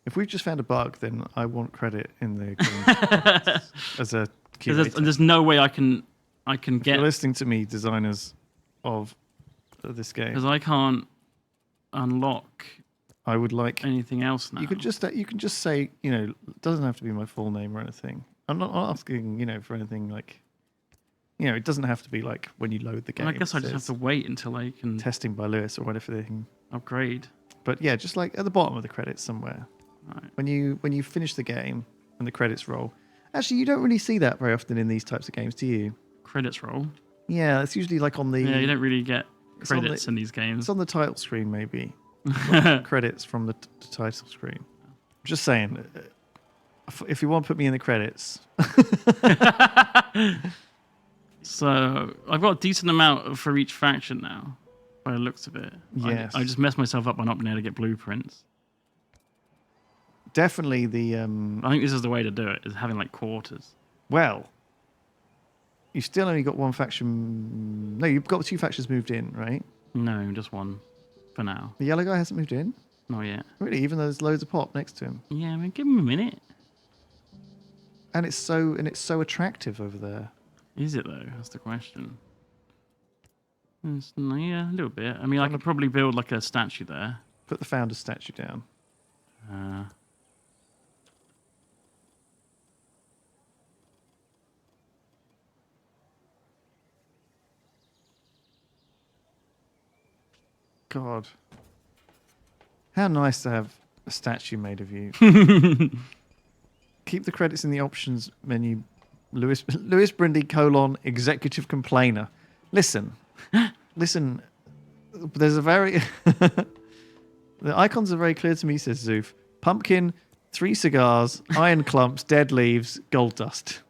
Speaker 1: If we've just found a bug, then I want credit in the game as a curator.
Speaker 2: There's no way I can
Speaker 1: If
Speaker 2: get,
Speaker 1: you're listening to me, designers of this game,
Speaker 2: because I can't unlock
Speaker 1: I would like
Speaker 2: anything else now.
Speaker 1: you can just say, you know, it doesn't have to be my full name or anything. I'm not asking, you know, for anything like, you know, it doesn't have to be like when you load the game.
Speaker 2: I guess I just have to wait until I can
Speaker 1: testing by Lewis or whatever thing.
Speaker 2: upgrade.
Speaker 1: But yeah, just like at the bottom of the credits somewhere.
Speaker 2: Right.
Speaker 1: When you finish the game and the credits roll. Actually, you don't really see that very often in these types of games, do you?
Speaker 2: Credits roll.
Speaker 1: Yeah, it's usually like on the.
Speaker 2: Yeah, you don't really get
Speaker 1: It's on
Speaker 2: credits
Speaker 1: the-
Speaker 2: in these
Speaker 1: It's
Speaker 2: games.
Speaker 1: on the title screen, maybe. Like credits from the title screen. I'm just saying, if you want to put me in the credits,
Speaker 2: So I've got a decent amount for each faction now, by the looks of it.
Speaker 1: Yes.
Speaker 2: I just messed myself up by not being able to get blueprints.
Speaker 1: definitely the.
Speaker 2: I think this is the way to do it, is having like quarters.
Speaker 1: Well, you've still only got one faction. No, you've got 2 factions moved in, right?
Speaker 2: No, just one for now.
Speaker 1: The yellow guy hasn't moved in?
Speaker 2: Not yet.
Speaker 1: Really? Even though there's loads of pop next to him?
Speaker 2: Yeah, I mean, give him a minute.
Speaker 3: And it's so attractive over there.
Speaker 2: Is it though? That's the question. Yeah, a little bit. I mean, I could probably build like a statue there.
Speaker 3: Put the founder's statue down. God. How nice to have a statue made of you. Keep the credits in the options menu. Lewis Brindy : executive complainer. Listen. There's a very... The icons are very clear to me, says Zoof. Pumpkin, 3 cigars, iron clumps, dead leaves, gold dust.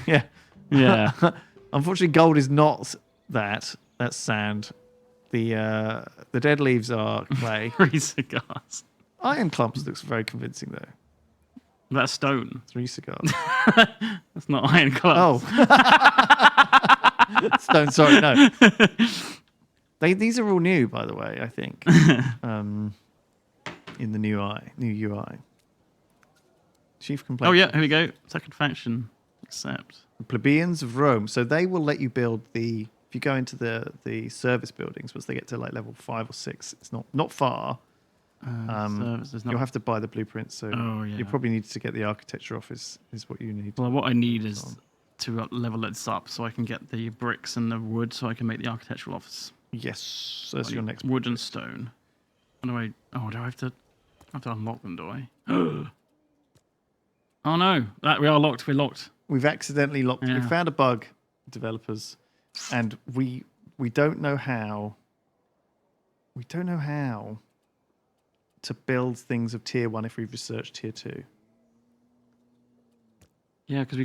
Speaker 3: Yeah.
Speaker 2: Yeah.
Speaker 3: Unfortunately, gold is not that. That's sand. The dead leaves are clay.
Speaker 2: 3 cigars.
Speaker 3: Iron clumps looks very convincing, though.
Speaker 2: That's stone.
Speaker 3: 3 cigars.
Speaker 2: That's not iron clumps.
Speaker 3: Oh. Stone, sorry, no. These are all new, by the way, I think. In the new UI. Chief complaint.
Speaker 2: Oh, yeah, here we go. Second faction. Accept.
Speaker 3: Plebeians of Rome. So they will let you build if you go into the service buildings, once they get to like level 5 or 6, it's not far. You'll have to buy the blueprints, so you probably need to get the architecture office is what you need.
Speaker 2: Well, what I need is to level it up so I can get the bricks and the wood so I can make the architectural office.
Speaker 3: Yes, so that's your next
Speaker 2: wood and stone. Do I have to unlock them, do I? Oh no, we are locked. We're locked.
Speaker 3: We've accidentally locked.
Speaker 2: Yeah.
Speaker 3: We found a bug, developers, and we don't know how. We don't know how to build things of tier 1 if we've researched tier 2.
Speaker 2: Yeah, because we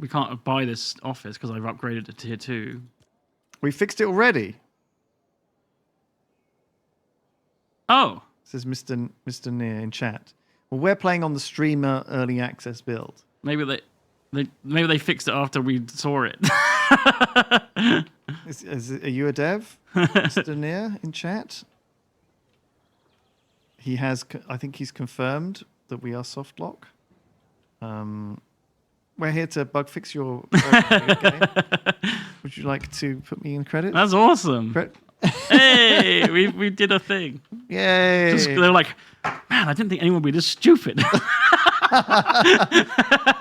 Speaker 2: can't buy this office because I've upgraded to tier 2.
Speaker 3: We fixed it already.
Speaker 2: Oh,
Speaker 3: Says Mr. Near in chat. Well, we're playing on the streamer early access build.
Speaker 2: maybe they fixed it after we saw it.
Speaker 3: Are you a dev, Mr. Near in chat? I think he's confirmed that we are soft lock. We're here to bug fix your game. Would you like to put me in credit?
Speaker 2: That's awesome. Hey, we did a thing.
Speaker 3: Yay!
Speaker 2: They're like, man, I didn't think anyone would be this stupid.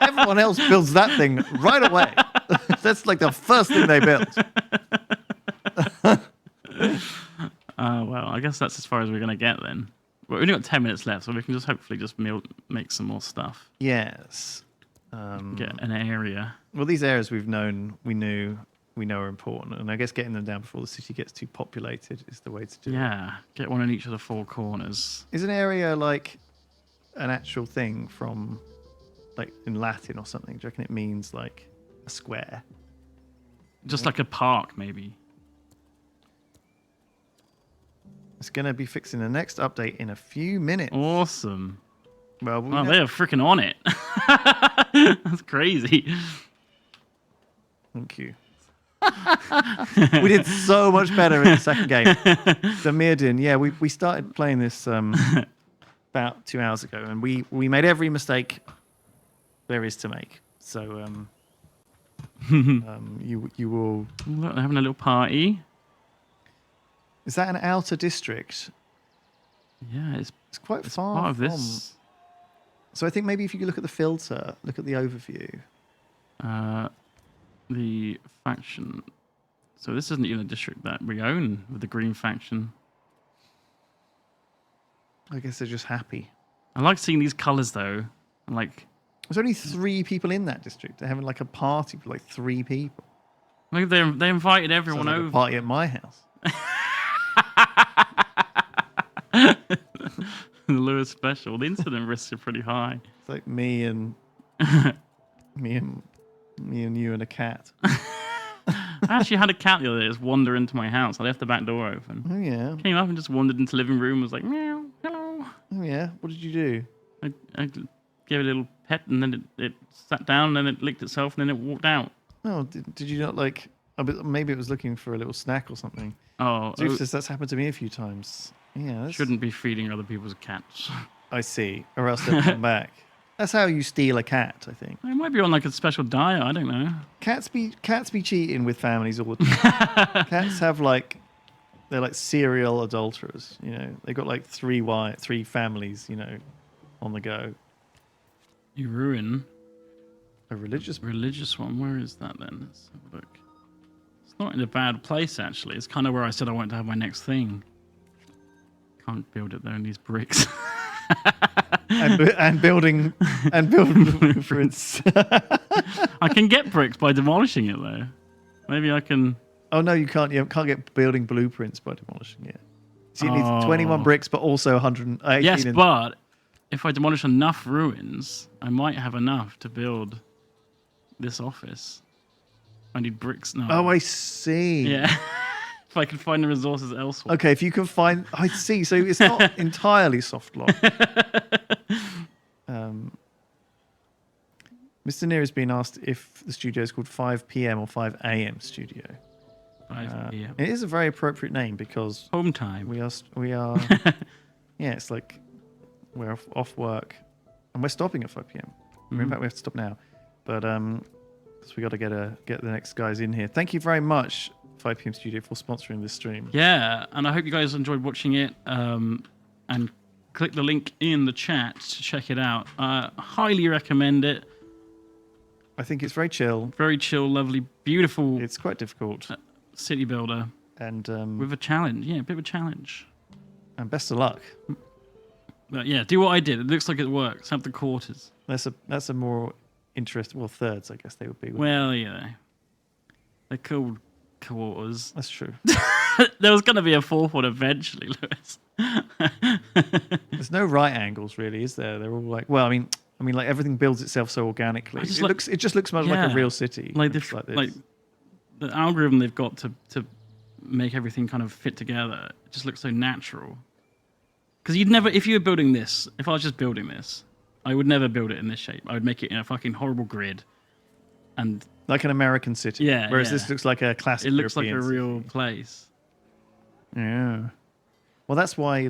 Speaker 3: Everyone else builds that thing right away. That's like the first thing they built.
Speaker 2: Well, I guess that's as far as we're going to get then. We've only got 10 minutes left, so we can just hopefully just make some more stuff.
Speaker 3: Yes.
Speaker 2: Get an area.
Speaker 3: Well, these areas we know are important, and I guess getting them down before the city gets too populated is the way to do it.
Speaker 2: Yeah, get one in each of the 4 corners.
Speaker 3: Is an area like an actual thing from, like, in Latin or something? Do you reckon it means like a square?
Speaker 2: Just like a park, maybe.
Speaker 3: It's going to be fixing the next update in a few minutes.
Speaker 2: Awesome.
Speaker 3: Well,
Speaker 2: Wow, they're freaking on it. That's crazy.
Speaker 3: Thank you. We did so much better in the second game. The Mirrodin, yeah, we started playing this about 2 hours ago, and we made every mistake there is to make. So you will.
Speaker 2: Look, they're having a little party.
Speaker 3: Is that an outer district?
Speaker 2: Yeah,
Speaker 3: It's quite
Speaker 2: it's
Speaker 3: far
Speaker 2: part of
Speaker 3: from.
Speaker 2: this.
Speaker 3: So I think maybe if you could look at the filter, look at the overview.
Speaker 2: The faction. So this isn't even a district that we own with the green faction.
Speaker 3: I guess they're just happy.
Speaker 2: I like seeing these colors though. Like,
Speaker 3: There's only 3 people in that district. They're having like a party for like 3 people.
Speaker 2: maybe they invited everyone
Speaker 3: Sounds like
Speaker 2: over.
Speaker 3: a party at my house.
Speaker 2: The Lewis special. The incident risks are pretty high.
Speaker 3: It's like me and you and a cat.
Speaker 2: I actually had a cat the other day just wander into my house. I left the back door open.
Speaker 3: Oh yeah.
Speaker 2: Came up and just wandered into the living room. Was like, meow, hello.
Speaker 3: Oh yeah. What did you do?
Speaker 2: I gave it a little pet, and then it sat down, and then it licked itself, and then it walked out.
Speaker 3: Oh, did you not like? Maybe it was looking for a little snack or something.
Speaker 2: Oh,
Speaker 3: Zeus says that's happened to me a few times. Yeah.
Speaker 2: shouldn't be feeding other people's cats.
Speaker 3: I see. Or else they'll come back.
Speaker 1: That's how you steal a cat, I think.
Speaker 2: It might be on like a special diet. I don't know.
Speaker 1: Cats be cheating with families all the time. Cats have like they're like serial adulterers. You know, they got like three families. You know, on the go.
Speaker 2: You ruin
Speaker 1: A religious
Speaker 2: one. Where is that then? Let's have a look. It's not in a bad place actually. It's kind of where I said I wanted to have my next thing. Can't build it though in these bricks.
Speaker 1: and building blueprints.
Speaker 2: I can get bricks by demolishing it though. Maybe I can.
Speaker 1: Oh no, you can't. You can't get building blueprints by demolishing it. So you need 21 bricks, but also 118.
Speaker 2: Yes, but if I demolish enough ruins, I might have enough to build this office. I need bricks now.
Speaker 1: Oh, I see.
Speaker 2: Yeah. If I can find the resources elsewhere.
Speaker 1: Okay, if you can find... I see. So it's not entirely soft lock. Mr. Near has been asked if the studio is called 5 p.m. or 5 a.m. studio.
Speaker 2: 5 p.m.
Speaker 1: It is a very appropriate name because...
Speaker 2: Home time.
Speaker 1: We are... yeah, it's like we're off work and we're stopping at 5 p.m. In fact, we have to stop now. But because we got to get the next guys in here. Thank you very much, 5 p.m. Studio, for sponsoring this stream.
Speaker 2: Yeah, and I hope you guys enjoyed watching it. And click the link in the chat to check it out. Highly recommend it.
Speaker 1: I think it's very chill.
Speaker 2: Very chill, lovely, beautiful.
Speaker 1: It's quite difficult.
Speaker 2: City builder.
Speaker 1: And
Speaker 2: with a challenge. Yeah, a bit of a challenge.
Speaker 1: And best of luck.
Speaker 2: But yeah, do what I did. It looks like it works. Have the quarters.
Speaker 1: That's a more interesting... Well, thirds, I guess they would be.
Speaker 2: Well, yeah. They're called quarters.
Speaker 1: That's true.
Speaker 2: There was going to be a fourth one eventually, Lewis.
Speaker 1: There's no right angles, really, is there? They're all like... Well, I mean, like everything builds itself so organically. It just looks much like a real city.
Speaker 2: Like this. Like the algorithm they've got to make everything kind of fit together. It just looks so natural. Because you'd never, if you were building this, if I was just building this, I would never build it in this shape. I would make it in a fucking horrible grid, and
Speaker 1: like an American city.
Speaker 2: Yeah.
Speaker 1: Whereas this looks like a classic.
Speaker 2: It looks
Speaker 1: European
Speaker 2: like a real
Speaker 1: city.
Speaker 2: place.
Speaker 1: Yeah. Well, that's why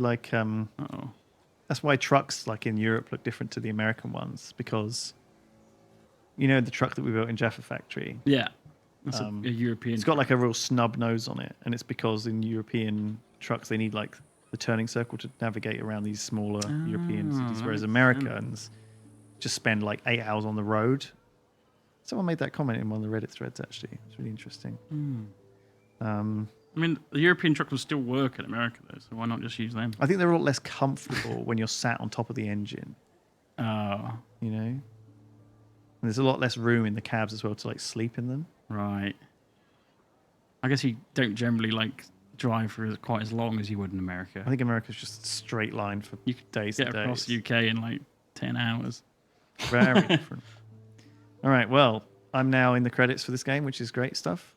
Speaker 1: that's why trucks like in Europe look different to the American ones, because you know the truck that we built in Jaffa factory.
Speaker 2: Yeah. That's a European.
Speaker 1: It's got like a real snub nose on it, and it's because in European trucks they need like the turning circle to navigate around these smaller European cities, whereas Americans just spend like 8 hours on the road. Someone made that comment in one of the Reddit threads, actually. It's really interesting.
Speaker 2: I mean, the European truck will still work in America, though, so why not just use them?
Speaker 1: I think they're a lot less comfortable when you're sat on top of the engine.
Speaker 2: Oh.
Speaker 1: You know? And there's a lot less room in the cabs as well to like sleep in them.
Speaker 2: Right. I guess you don't generally like drive for quite as long as you would in America.
Speaker 1: I think America's just a straight line for
Speaker 2: you could
Speaker 1: days
Speaker 2: get
Speaker 1: and days.
Speaker 2: across the UK in like 10 hours.
Speaker 1: Very different. All right, well, I'm now in the credits for this game, which is great stuff.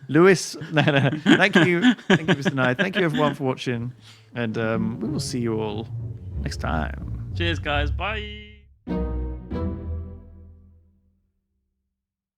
Speaker 1: Lewis, no. Thank you, Mr. Knight. Thank you, everyone, for watching, and we will see you all next time.
Speaker 2: Cheers, guys. Bye.